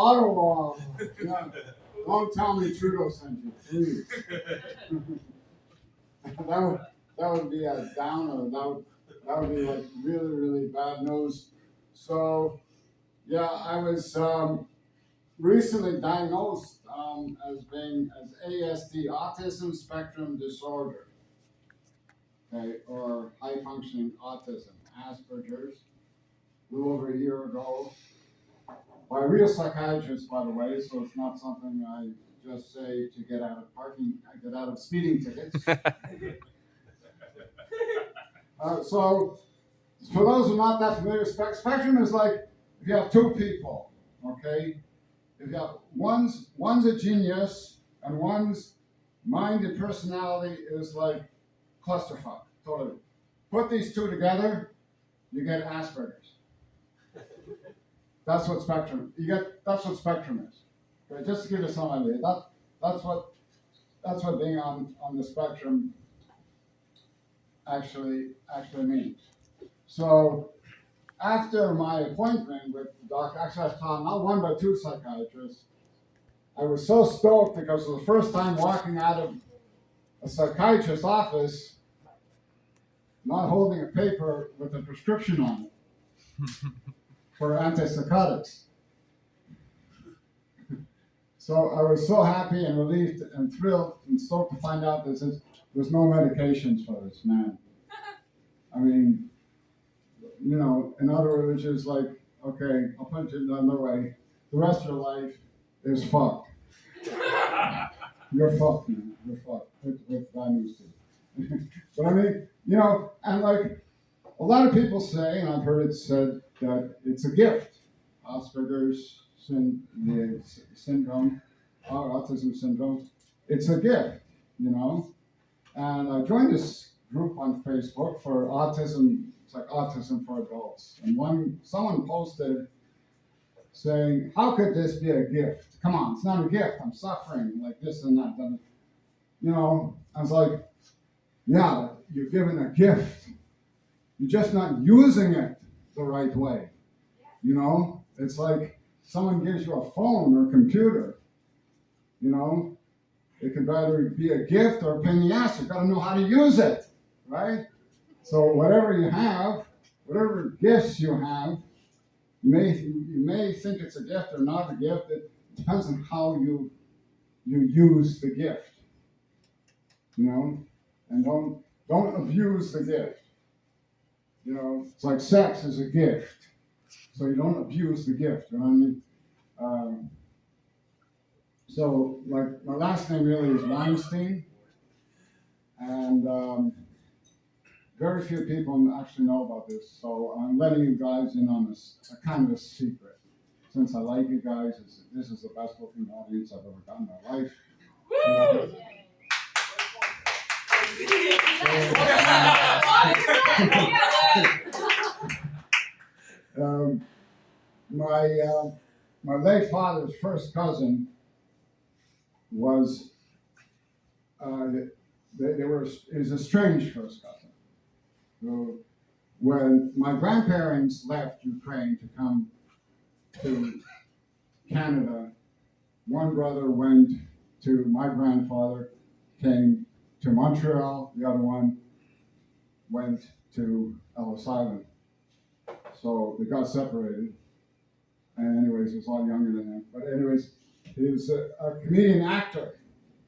Ottawa. Yeah. Don't tell me Trudeau sent you, please. that would be a downer. That would be like really, really bad news. So yeah, I was recently diagnosed as ASD, autism spectrum disorder, okay, or high functioning autism, Asperger's, a little over a year ago, by a real psychiatrist, by the way. So it's not something I just say to get out of speeding tickets. So for those who are not that familiar, spectrum is like if you have two people, okay? If you have one's a genius and one's mind and personality is like clusterfuck, totally. Put these two together, you get Asperger's. That's what spectrum. That's what spectrum is. Okay, just to give you some idea. That's what being on the spectrum actually means. So after my appointment with the doctor, actually I saw not one but two psychiatrists. I was so stoked because it was the first time walking out of a psychiatrist's office not holding a paper with a prescription on it for antipsychotics. So I was so happy and relieved and thrilled and stoked to find out that there's no medications for this man. I mean, you know, in other words, it's like, okay, I'll put it another way. The rest of your life is fucked. You're fucked, man. You're fucked. With bad news too. But I mean, you know, and like a lot of people say, and I've heard it said that it's a gift. Asperger's syndrome, or autism syndrome, it's a gift, you know. And I joined this group on Facebook for autism. It's like autism for adults. And someone posted saying, "How could this be a gift? Come on, it's not a gift. I'm suffering like this and that." And, you know, I was like, "Yeah, you're given a gift. You're just not using it the right way. You know, it's like someone gives you a phone or a computer. You know, it could either be a gift or a pain in the ass. You've got to know how to use it, right? So whatever you have, whatever gifts you have, you may think it's a gift or not a gift. It depends on how you use the gift. You know, and don't abuse the gift. You know, it's like sex is a gift, so you don't abuse the gift. You know what I mean? So, like, my last name really is Weinstein, and very few people actually know about this. So I'm letting you guys in on a kind of a secret. Since I like you guys, this is the best looking audience I've ever done in my life. My late father's first cousin was is a strange first cousin. So when my grandparents left Ukraine to come to Canada, one brother went to my grandfather, came to Montreal, the other one went to Ellis Island. So they got separated. And anyways, he was a lot younger than him. But anyways, he was a comedian actor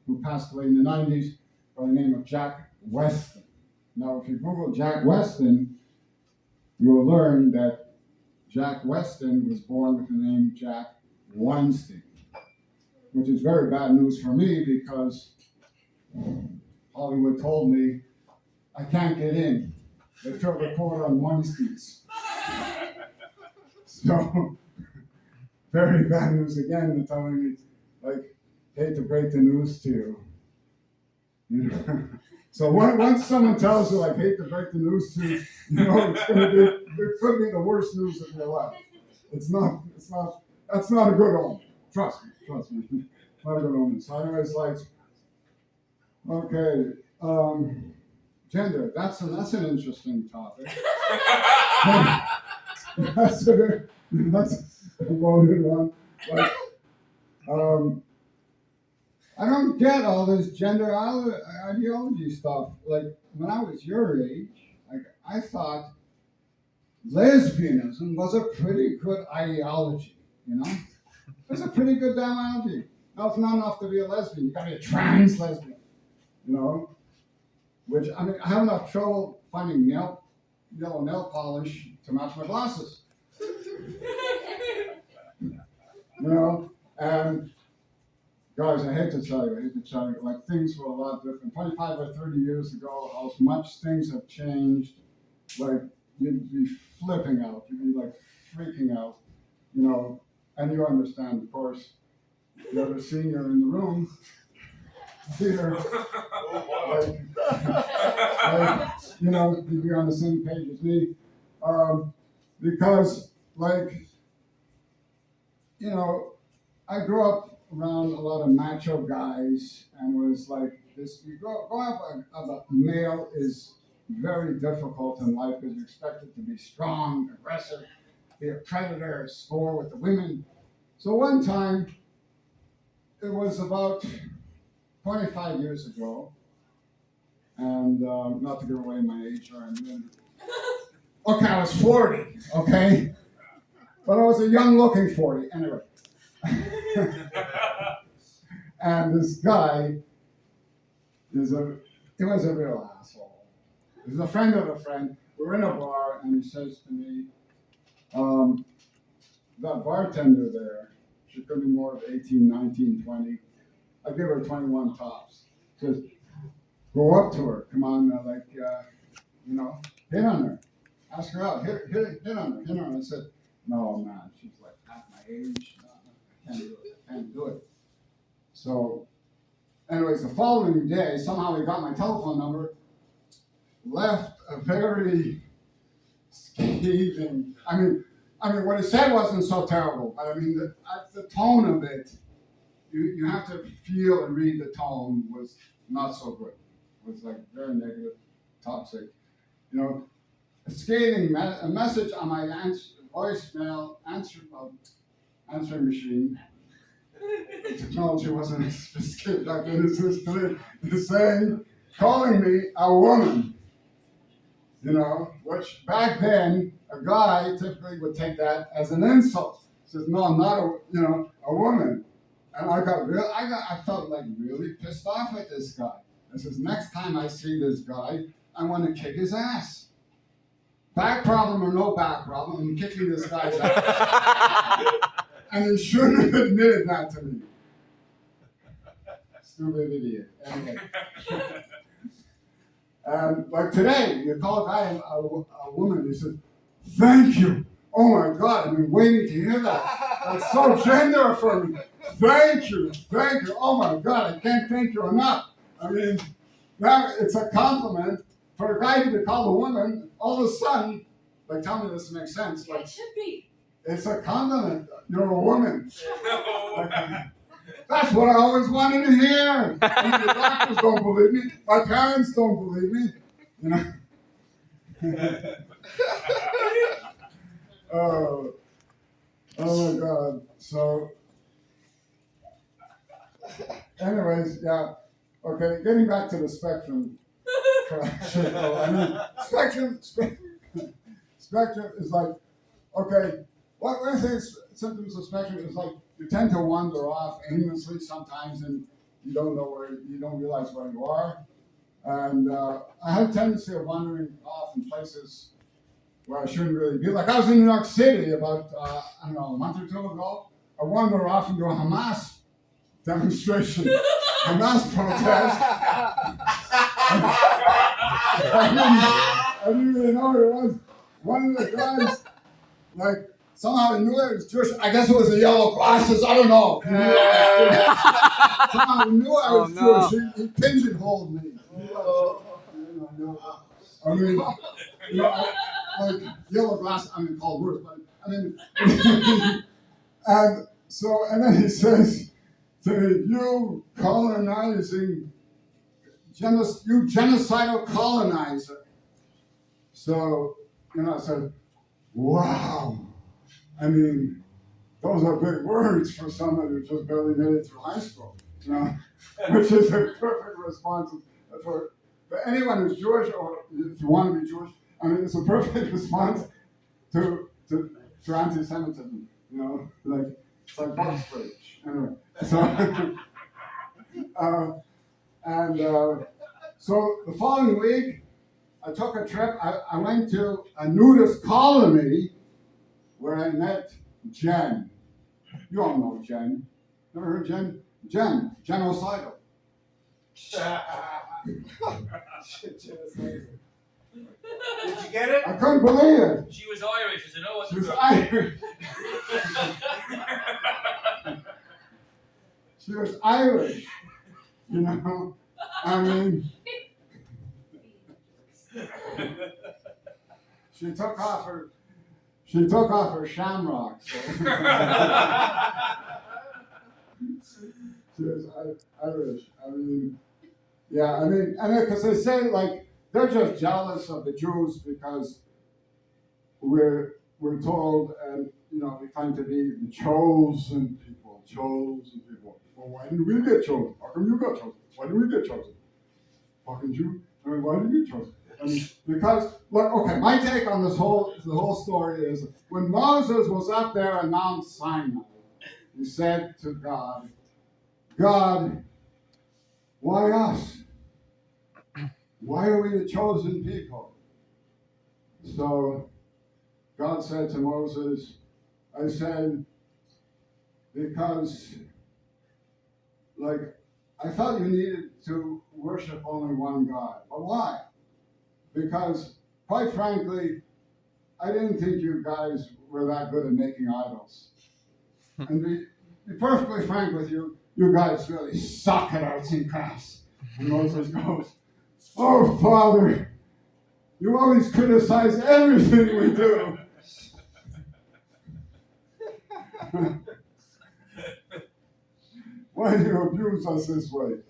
who passed away in the 90s by the name of Jack Weston. Now, if you Google Jack Weston, you will learn that Jack Weston was born with the name Jack Weinstein, which is very bad news for me because Hollywood told me I can't get in. They filled the quota on Weinsteins. So, very bad news again. They're telling me, like, hate to break the news to you. You know? So once someone tells you, like, hate to break the news to you, you know, it could be the worst news of your life. That's not a good omen. Trust me. Not a good omen. So anyways, like, okay, gender, that's an interesting topic. That's a loaded one. Like, Um, I don't get all this gender ideology stuff. Like when I was your age, like I thought lesbianism was a pretty good ideology. You know, it's a pretty good damn ideology. Now it's not enough to be a lesbian. You gotta be a trans lesbian. You know, which I mean, I have enough trouble finding yellow nail polish to match my glasses. You know, and guys, I hate to tell you, like things were a lot different. 25 or 30 years ago, how much things have changed. Like you'd be flipping out, you'd be like freaking out, you know, and you understand, of course, the other senior in the room, Peter, like, you know, you'd be on the same page as me, because, like, you know, I grew up around a lot of macho guys, and was like this. You grow up as a male is very difficult in life because you're expected to be strong, aggressive, be a predator, score with the women. So one time, it was about 25 years ago, and not to give away my age or anything. Okay, I was 40, okay? But I was a young-looking 40, anyway. And this guy he was a real asshole. He was a friend of a friend. We're in a bar, and he says to me, that bartender there, she could be more of 18, 19, 20. I give her 21 tops. Says, go up to her. Come on, you know, hit on her. Ask her out. Hit on her. I said, no, man. She's like half my age. No, I can't do it. So, anyways, the following day, somehow he got my telephone number, left a very scathing. I mean, what he said wasn't so terrible, but I mean, the tone of it, you have to feel and read the tone was not so good. It was like very negative, toxic. You know, a scathing a message on my voicemail answering machine. The technology wasn't as sophisticated back then as it is today. It's saying, calling me a woman. You know, which back then a guy typically would take that as an insult. He says, no, I'm not a woman. And I felt like really pissed off at this guy. I says, next time I see this guy, I want to kick his ass. Back problem or no back problem, I'm kicking this guy's ass. And he shouldn't have admitted that to me. Stupid idiot. Anyway. And like today, you call a guy a woman, he says, thank you. Oh my God, I've been waiting to hear that. That's so gender affirming. Thank you. Oh my God, I can't thank you enough. I mean, now it's a compliment for a guy to be called a woman. All of a sudden, like, tell me this makes sense. Like, it should be. It's a compliment. You're a woman. Like, that's what I always wanted to hear. I mean, the doctors don't believe me. My parents don't believe me. You know. Oh my God. So, anyways, yeah. Okay, getting back to the spectrum. I mean, spectrum is like, okay, what I think symptoms of spectrum is like you tend to wander off aimlessly sometimes, and you don't realize where you are. And I have a tendency of wandering off in places where I shouldn't really be. Like I was in New York City about I don't know, a month or two ago. I wandered off into a Hamas demonstration, Hamas protest. I didn't really know who it was. One of the guys, like, somehow he knew I was Jewish. I guess it was the yellow glasses. I don't know. Somehow he knew I was Jewish. He pigeonholed me. I mean, like yellow glasses. I mean, called worse, but I mean, and then he says to me, "You colonizing, you genocidal colonizer." So, I said, wow. I mean, those are big words for someone who just barely made it through high school, you know, which is a perfect response for anyone who's Jewish, or if you want to be Jewish. I mean, it's a perfect response to anti-Semitism, you know, like it's like box bridge. Anyway, so so the following week, I took a trip. I went to a nudist colony where I met Jen. You all know Jen. Never heard Jen? Jen, genocidal. Did you get it? I couldn't believe it. She was Irish, as I know what She was Irish. She was Irish. You know, I mean, she took off her shamrock. So. She was Irish. I mean, yeah. I mean, and because they say like they're just jealous of the Jews because we're told, and you know, we claim to be the chosen people. Well, why didn't we get chosen? How come you got chosen? Why did we get chosen? Fucking Jew. I mean, why did you get chosen? I mean, because look, okay, my take on the whole story is when Moses was up there on Mount Sinai, he said to God, God, why us? Why are we the chosen people? So God said to Moses, I said, because, like, I felt you needed to worship only one God. But why? Because, quite frankly, I didn't think you guys were that good at making idols. And be perfectly frank with you, you guys really suck at arts and crafts. And Moses goes, oh, Father, you always criticize everything we do. Why do you abuse us this way?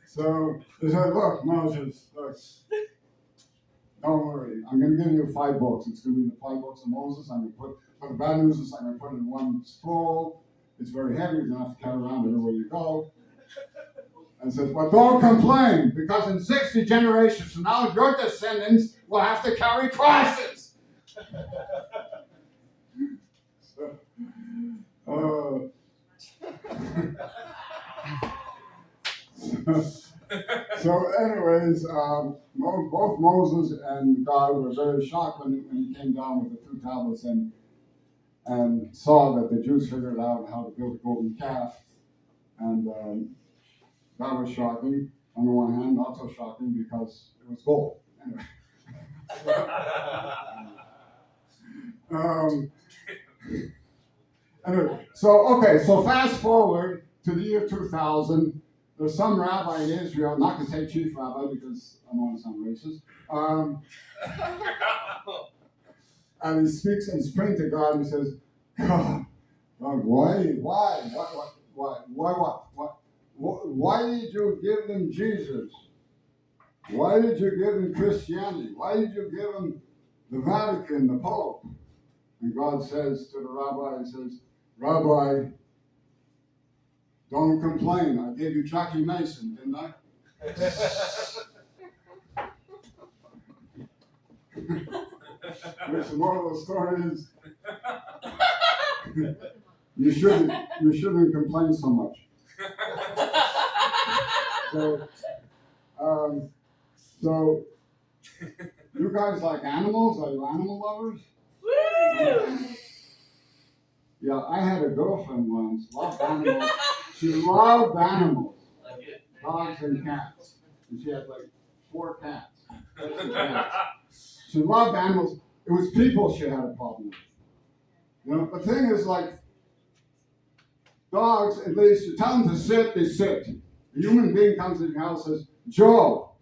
So they said, look, Moses, look, don't worry. I'm going to give you 5 books. It's going to be the 5 books of Moses. I'm going to put the bad news is I'm going to put it in one scroll. It's very heavy. You're going to have to carry around everywhere you go. And says, but don't complain, because in 60 generations from now, your descendants will have to carry crosses. So anyways, both Moses and God were very shocked when he came down with the 2 tablets and saw that the Jews figured out how to build a golden calf. And that was shocking on the one hand, not so shocking because it was gold. Anyway. Anyway, so fast forward to the year 2000. There's some rabbi in Israel, not to say chief rabbi because I don't want to sound racist, and he speaks and he's praying to God and he says, God, why did you give them Jesus? Why did you give them Christianity? Why did you give them the Vatican, the Pope? And God says to the rabbi, he says, Rabbi, don't complain. I gave you Jackie Mason, didn't I? Which the moral of the story is, you shouldn't complain so much. So you guys like animals? Are you animal lovers? Woo! Yeah, I had a girlfriend once, loved animals. She loved animals, dogs and cats. And she had like 4 cats. She loved animals. It was people she had a problem with. You know, the thing is like, dogs, at least, you tell them to sit, they sit. A human being comes in your house and says, Joe,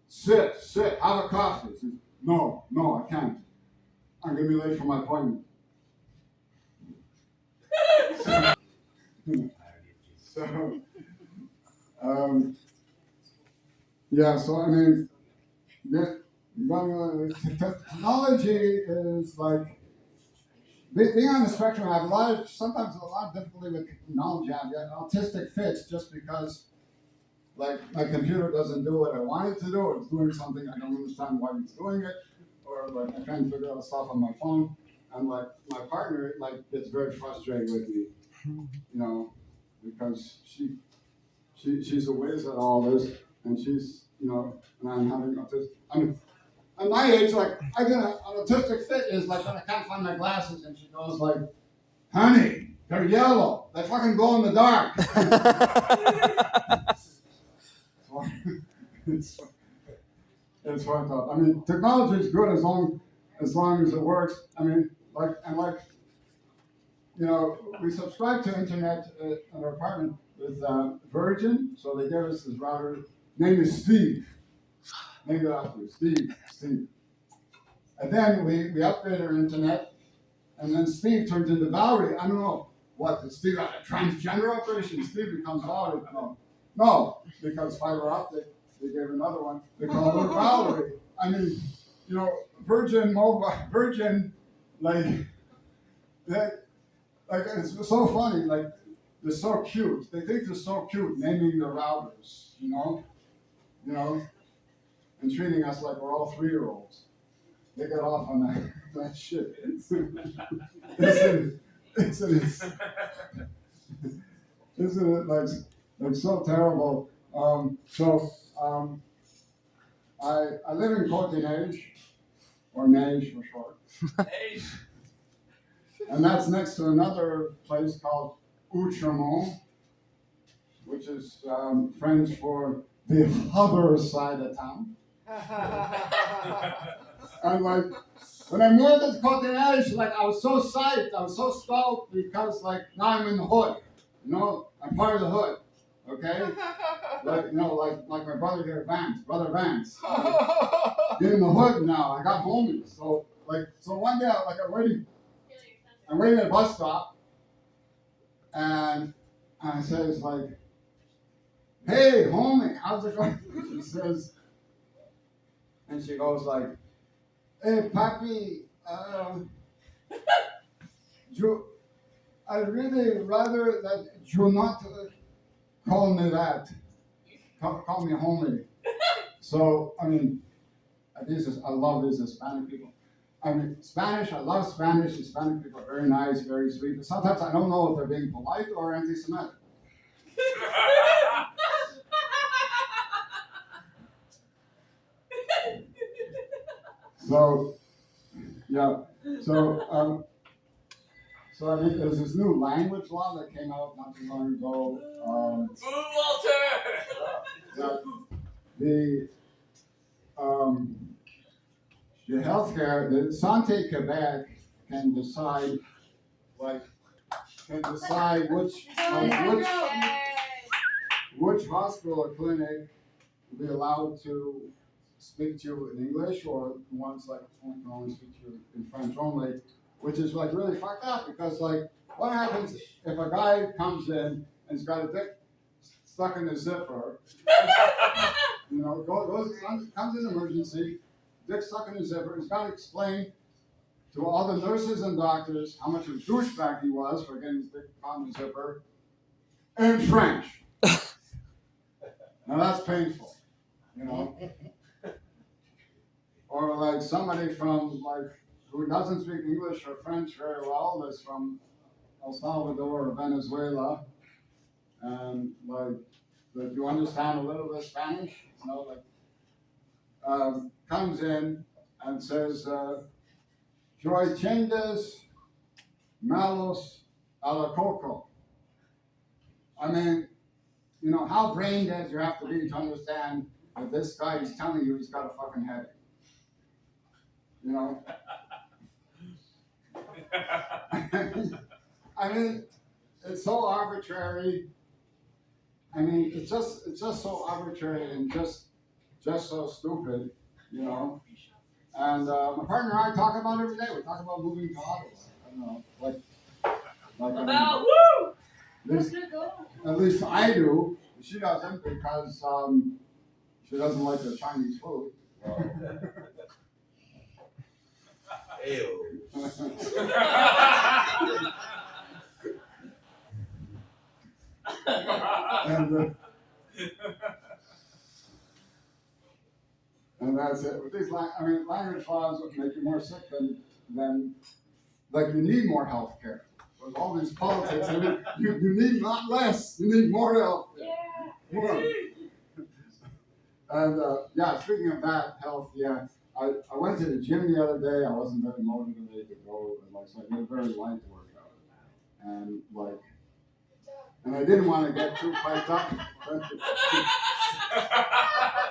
sit, have a coffee. He says, no, I can't. I'm going to be late for my appointment. So, yeah, so I mean, technology is like being on the spectrum, I have sometimes a lot of difficulty with knowledge. I have autistic fits just because, like, my computer doesn't do what I want it to do, or it's doing something I don't understand why it's doing it, or like I can't figure out stuff on my phone, and like my partner like gets very frustrated with me, because she's a whiz at all this, and she's and I'm having autistic. I mean, at my age, like I get an autistic fit is like when I can't find my glasses, and she goes like, "Honey, they're yellow. They fucking glow in the dark." It's fucked up. I mean, technology is good as long as it works. I mean, we subscribe to internet in our apartment with Virgin, so they gave us this router. Name is Steve. Named it after Steve. And then we upgrade our internet, and then Steve turns into Valerie. I don't know what, did Steve had a transgender operation? Steve becomes Valerie. No, because fiber optic, they gave another one. They call her Valerie. I mean, Virgin, it's so funny. Like, they're so cute. They think they're so cute naming the routers, and treating us like we're all 3-year-olds. They get off on that shit. Isn't it like so terrible? I live in Côte-des-Neiges, or Neige for short. Hey. And that's next to another place called Outremont, which is French for the other side of town. And like, when I moved to Côte-des-Neiges, like I was so psyched, I was so stoked because like now I'm in the hood, I'm part of the hood, okay? Like my brother here, Brother Vance. In the hood now, I got homies. So one day, I'm waiting at a bus stop, and I says like, "Hey, homie, how's it going?" She says, and she goes like, "Hey, Papi, I'd really rather that you not call me that. Call me homie." So, I mean, I love these Hispanic people. I mean, Spanish, I love Spanish. Hispanic people are very nice, very sweet. But sometimes I don't know if they're being polite or anti-Semitic. So, yeah. So I mean, there's this new language law that came out not too long ago. Boo, Walter! The healthcare, the Santé Quebec can decide which hospital or clinic will be allowed to speak to you in English, or ones like can only speak to you in French only, which is like really fucked up because like what happens if a guy comes in and he's got a dick stuck in his zipper, comes in emergency, dick stuck in his zipper, he's got to explain to all the nurses and doctors how much of a douchebag he was for getting his dick caught in the zipper in French. Now that's painful, Or like somebody from who doesn't speak English or French very well, that's from El Salvador or Venezuela, and if you understand a little bit of Spanish, comes in and says, "Yo entiendes malos a la coco." I mean, how brain dead you have to be to understand that this guy is telling you he's got a fucking headache. I mean, it's so arbitrary. I mean, it's just so arbitrary and just so stupid, And my partner and I talk about it every day. We talk about moving to Ottawa. I don't know, About woo! At least I do. She doesn't because she doesn't like the Chinese food. Ew. and that's it. With these, language laws make you more sick than like you need more health care. With all these politics, you need not less, you need more health care. Yeah. More. And yeah, speaking of that, health, yeah. I went to the gym the other day. I wasn't very motivated to go, so I did a very light workout. And I didn't want to get too piped up.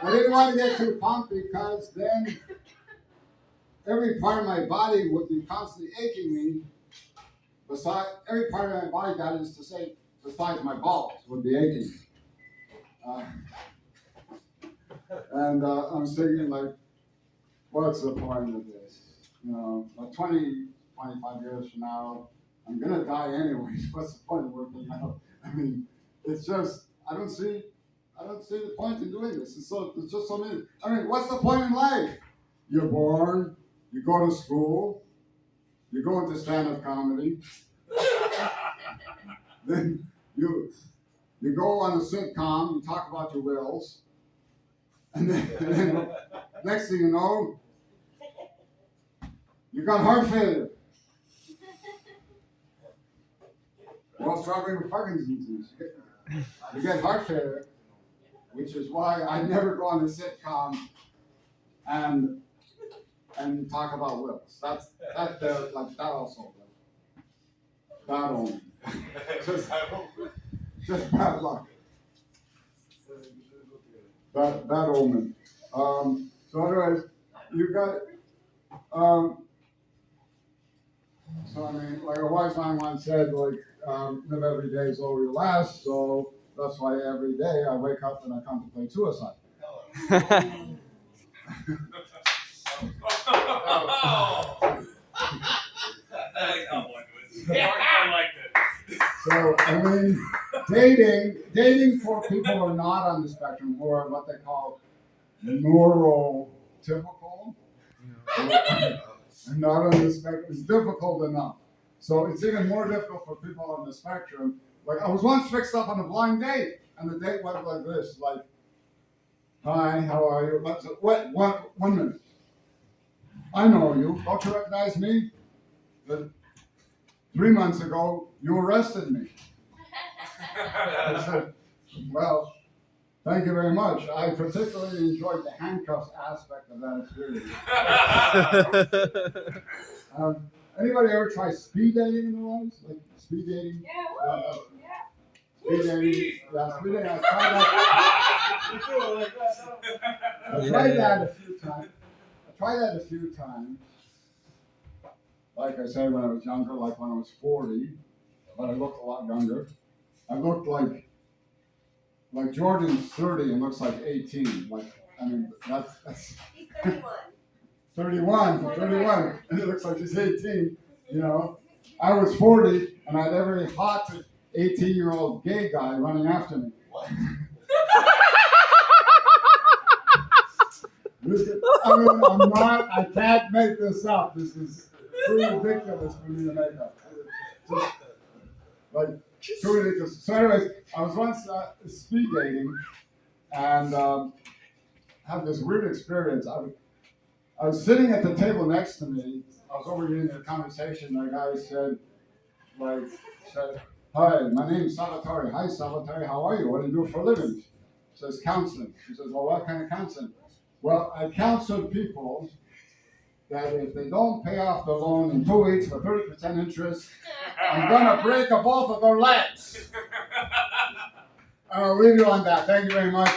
I didn't want to get too pumped because then every part of my body would be constantly aching me. Every part of my body, that is to say, besides my balls, would be aching. And I'm thinking, like, what's the point of this? You know, 20, 25 years from now, I'm going to die anyways. What's the point of working out? I mean, it's just, I don't see the point in doing this. It's just so many. I mean, what's the point in life? You're born, you go to school, you go into stand-up comedy, then you go on a sitcom, you talk about your wills, and then next thing you know, you got heart failure. Well, struggling with Parkinson's disease. You get heart failure, which is why I never go on a sitcom and talk about wills. That's like that also. Bad omen. Just bad luck. Bad omen. So anyways, you got so I mean, like a wise man once said, like, live every day as though you last, so that's why every day I wake up and I contemplate suicide. I like it. So, I mean, dating for people who are not on the spectrum, who are what they call neurotypical, and not on the spectrum, is difficult enough. So it's even more difficult for people on the spectrum. Like, I was once fixed up on a blind date, and the date went like this, like, hi, how are you? Wait, 1 minute. I know you. Don't you recognize me? But 3 months ago, you arrested me. I said, well, thank you very much. I particularly enjoyed the handcuffs aspect of that experience. Anybody ever try speed dating in their lives? Like speed dating? Yeah. Speed dating. Yeah, speed dating. I tried that a few times. Like I said, when I was younger, like when I was 40, but I looked a lot younger. I looked like Jordan's 30 and looks like 18. Like, I mean, that's He's 31. 31, and it looks like he's 18, you know. I was 40, and I had every hot 18-year-old gay guy running after me. What? I mean, I can't make this up. This is too ridiculous for me to make up. Just, like, too ridiculous. So anyways, I was once speed dating, and had this weird experience. I was sitting at the table next to me. I was overhearing a conversation. The guy said, hi, my name's Salvatore. Hi, Salvatore, how are you? What do you do for a living? She says, counseling. She says, well, what kind of counseling? Well, I counsel people that if they don't pay off the loan in 2 weeks for 30% interest, I'm going to break both of their legs. I'll leave you on that. Thank you very much.